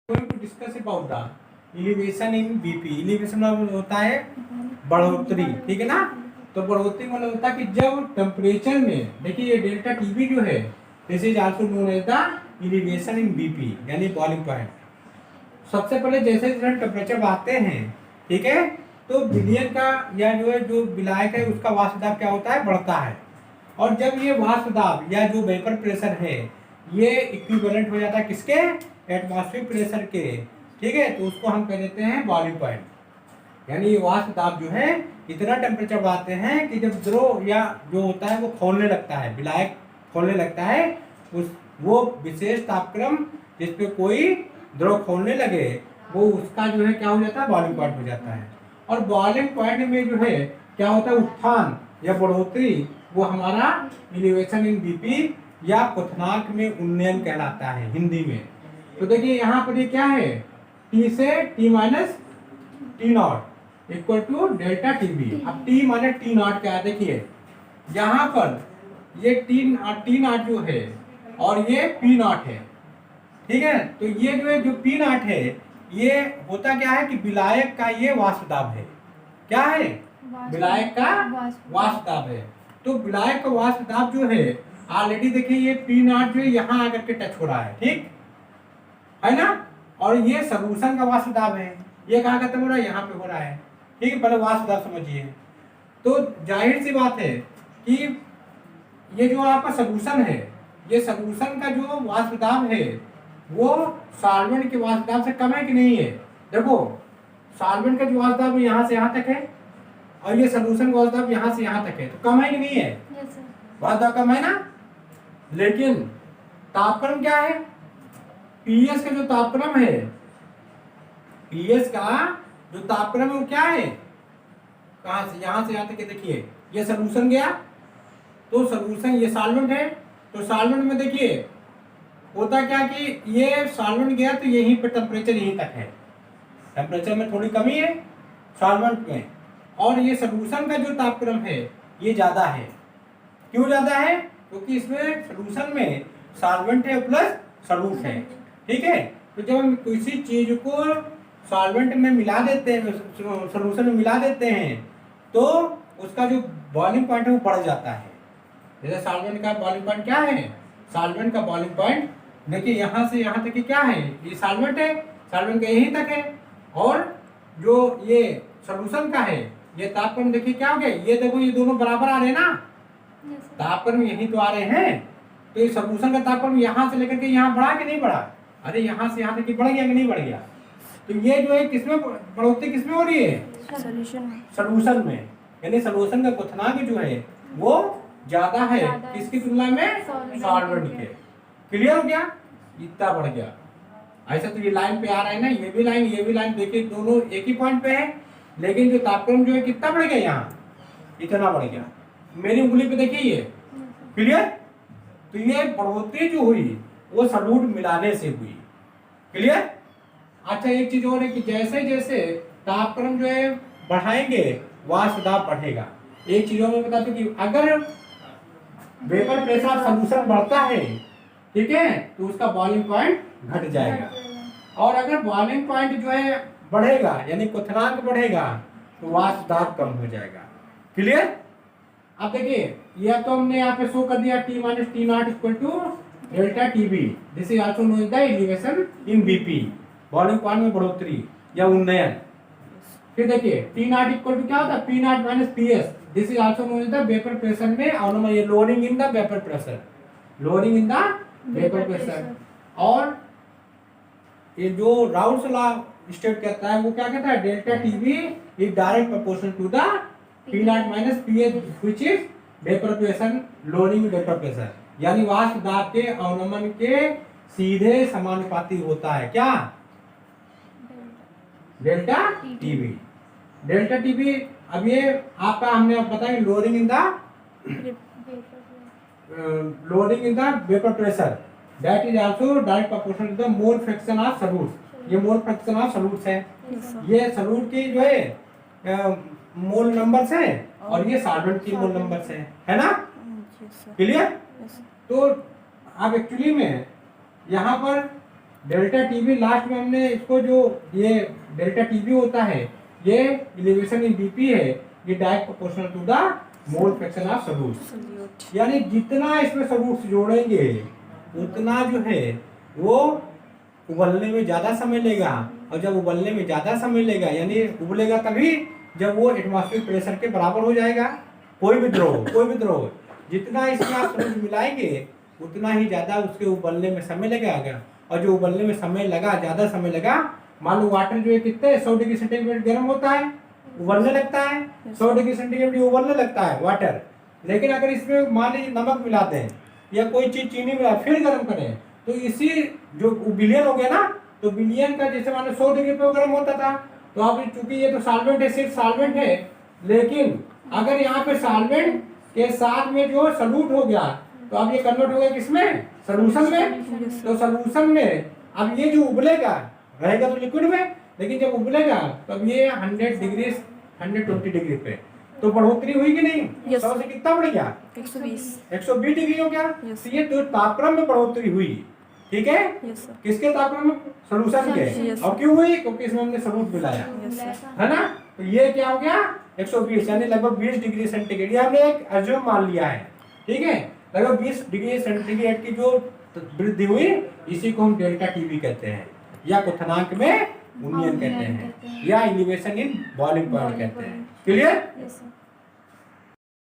going to discuss about the elevation in BP। elevation मतलब होता है बढ़ोतरी, ठीक है ना। तो बढ़ोतरी मतलब होता है कि जब टेम्परेचर में, देखिए ये डेल्टा टीबी जो है this is also known as the elevation in BP यानी बॉइलिंग पॉइंट। सबसे पहले जैसे जैसे टेम्परेचर बढ़ाते हैं, ठीक है, तो विलयन का या जो है जो विलायक है उसका वाष्प दाब क्या होता है, बढ़ता है। और जब ये वाष्प दाब या जो वेपर प्रेशर है ये इक्विवेलेंट हो जाता है किसके, एटमॉस्फेरिक प्रेशर के, ठीक है, तो उसको हम कह देते हैं बॉइलिंग पॉइंट। यानी ये वाष्प दाब जो है इतना टेम्परेचर बढ़ाते हैं कि जब द्रव या जो होता है वो खोलने लगता है, विलायक खोलने लगता है, उस वो विशेष तापक्रम जिस पे कोई द्रव खोलने लगे वो उसका जो है क्या हो जाता है, बॉइलिंग पॉइंट हो जाता है। और बॉइलिंग पॉइंट में जो है क्या होता है, उत्थान या बढ़ोतरी, वो हमारा एलिवेशन इन बीपी या क्वथनांक में उन्नयन कहलाता है हिंदी में। तो देखिए यहाँ पर ये क्या है, T से T minus T naught equal to delta TB. अब T माइनस टी नॉट क्या है, देखिए यहाँ पर ये टी नॉट जो है और ये पी नॉट है, ठीक है। तो ये जो है जो पी नॉट है ये होता क्या है कि विलायक का ये वाष्प दाब है, क्या है, विलायक का वाष्प दाब है। तो विलायक का वाष्प दाब जो है ऑलरेडी देखिए ये पी नॉट जो है यहाँ आकर के टच हो रहा है, ठीक है ना। और ये सॉल्यूशन का वाष्प दाब है, ये कहाँ खत्म हो रहा है, यहाँ पे हो रहा है, ठीक है। पहले वाष्प दाब समझिए। तो जाहिर सी बात है कि ये जो आपका सॉल्यूशन है, ये सॉल्यूशन का जो वाष्प दाब है वो सॉल्वेंट के वाष्प दाब से कम है कि नहीं है। देखो सॉल्वेंट का जो वाष्प दाब यहाँ से यहाँ तक है और ये सॉल्यूशन का वाष्प दाब यहाँ से यहाँ तक है, तो कम है कि नहीं है, वाष्प दाब कम है ना। लेकिन तापक्रम क्या है, पीएस का जो तापक्रम है, पीएस का जो तापक्रम है वो क्या है, कहां से यहां से यहां तक, देखिए ये सॉल्यूशन गया तो सॉल्यूशन, ये सॉल्वेंट है तो सॉल्वेंट में देखिए होता क्या कि ये सॉल्वेंट गया तो यहीं पे टेम्परेचर यहीं तक है, टेम्परेचर में थोड़ी कमी है सॉल्वेंट में। और ये सॉल्यूशन का जो तापक्रम है ये ज्यादा है, क्यों ज्यादा है, क्योंकि इसमें सॉल्यूशन में सॉल्वेंट है प्लस सॉल्यूट है, ठीक है। तो जब हम किसी चीज को सॉल्वेंट में मिला देते हैं, सॉल्यूशन में मिला देते हैं, तो उसका जो बॉइलिंग पॉइंट है वो बढ़ जाता है। जैसे सॉल्वेंट का बॉइलिंग पॉइंट क्या है, सॉल्वेंट का बॉइलिंग पॉइंट देखिए यहाँ से यहाँ तक क्या है, ये सॉल्वेंट है, सॉल्वेंट का यहीं तक है। और जो ये सॉल्यूशन का है ये तापक्रम देखिए क्या हो गया, ये देखो ये दोनों बराबर आ रहे हैं ना, तापक्रम यही तो आ रहे हैं। तो ये सॉल्यूशन का तापक्रम यहाँ से लेकर के यहाँ बढ़ा कि नहीं बढ़ा, अरे यहाँ से यहाँ तक बढ़ गया कि नहीं बढ़ गया। तो ये जो है किसमें बढ़ोतरी, किसमें हो रही है, सॉल्यूशन में, यानी सॉल्यूशन का क्वथनांक जो है वो ज्यादा है किसकी तुलना में, सॉल्वेंट के। क्लियर हो गया, इतना बढ़ गया। ऐसा तो ये लाइन पे आ रहा है ना, ये भी लाइन देखिए दोनों एक ही पॉइंट पे है, लेकिन जो तापक्रम जो है कितना बढ़ गया, यहाँ इतना बढ़ गया। मेरी उंगली पे देखिए ये, क्लियर। तो ये बढ़ोतरी जो हुई वो सॉल्यूट मिलाने से हुई, क्लियर। अच्छा एक चीज और है कि जैसे जैसे तापक्रम जो है बढ़ाएंगे वाष्प दाब बढ़ेगा। एक चीज और मैं बता दूं कि अगर वेपर प्रेशर सॉल्यूशन बढ़ता है, ठीक है, तो उसका बॉइलिंग पॉइंट घट जाएगा। और अगर बॉइलिंग पॉइंट जो है बढ़ेगा यानी क्वथनांक बढ़ेगा तो वाष्प दाब कम हो जाएगा, क्लियर। अब देखिए यह तो हमने यहाँ पे शो कर दिया T minus T naught equal to delta TB, this is also known as the elevation in BP, boiling point में बढ़ोतरी या उन्नयन। फिर देखिए टी नॉट इक्वल टू क्या होता है, P naught minus P S, this is also known as the vapour pressure में, और ये lowering in the vapour pressure, lowering in the vapour pressure. और ये जो राउल्स लॉ स्टेट करता है वो क्या कहता है, delta TB is direct proportional to the P naught minus P H which is vapour pressure lowering vapour pressure, यानी वाष्प दाब के अवनमन के सीधे समानुपाती होता है, क्या, डेल्टा टीबी। डेल्टा टीबी अब ये आपका हमने बताया lowering in the vapour pressure, that is also direct proportional to the mole fraction of solute. ये मोल फ्रैक्शन ऑफ सॉल्यूट्स है, ये सॉल्यूट की जो है मोल नंबर्स है और ये सॉल्वेंट की मोल नंबर्स है ना, क्लियर। तो अब एक्चुअली में यहाँ पर डेल्टा टीवी लास्ट में हमने इसको जो ये डेल्टा टीवी होता है ये एलिवेशन इन बीपी है, ये direct proportional to the mole fraction of solute, यानी जितना इसमें सॉल्यूट्स जोड़ेंगे उतना जो है वो उबलने में ज्यादा समय लेगा, और जब उबलने में ज्यादा समय लेगा यानी उबलेगा तभी जब वो एटमॉस्फेरिक प्रेशर के बराबर हो जाएगा। कोई भी द्रव जितना इसमें आप सॉल्यूट मिलाएंगे उतना ही ज्यादा उसके उबलने में समय लगेगा, और जो उबलने में समय लगा ज्यादा समय लगा, मान लो वाटर जो है कितने 100 डिग्री सेंटीग्रेड गर्म होता है उबलने लगता है, 100 डिग्री सेंटीग्रेड उबलने लगता है वाटर, लेकिन अगर इसमें मान लीजिए नमक मिला दें या कोई चीज चीनी मिला फिर गर्म करें तो इसी जो बिलियन हो गया ना, तो बिलियन का जैसे मान लो 100 डिग्री पे गर्म होता था, तो अब चूंकि ये तो सॉल्वेंट है, सिर्फ सॉल्वेंट है, लेकिन अगर यहाँ पे सॉल्वेंट के साथ में जो सॉल्यूट हो गया तो अब ये कन्वर्ट हो गया किसमें, सॉल्यूशन में। तो सॉल्यूशन में अब ये जो उबलेगा रहेगा तो लिक्विड में, लेकिन जब उबलेगा तो अब ये 100 डिग्री 120 डिग्री पे तो बढ़ोतरी हुई कि नहीं? 100 से कितना बढ़ गया? 120 डिग्री हो गया। तो ये तो तापक्रम में बढ़ोतरी हुई, ठीक है? किसके तापक्रम में? सॉल्यूशन के। और क्यों हुई? क्योंकि इसमें हमने सॉल्यूट मिलाया, है ना? तो ये क्या हो गया? 120 यानी लगभग 20 डिग्री सेंटीग्रेड, ये हमने एक अज्यूम मान लिया है, ठीक है? लगभग 20 डिग्री सेंटीग्रेड की जो वृद्धि हुई इसी को हम डेल्टा टीवी कहते हैं, या क्वथनांक में उन्नयन कहते हैं, या एलिवेशन इन बॉइलिंग पॉइंट कहते हैं। क्लियर?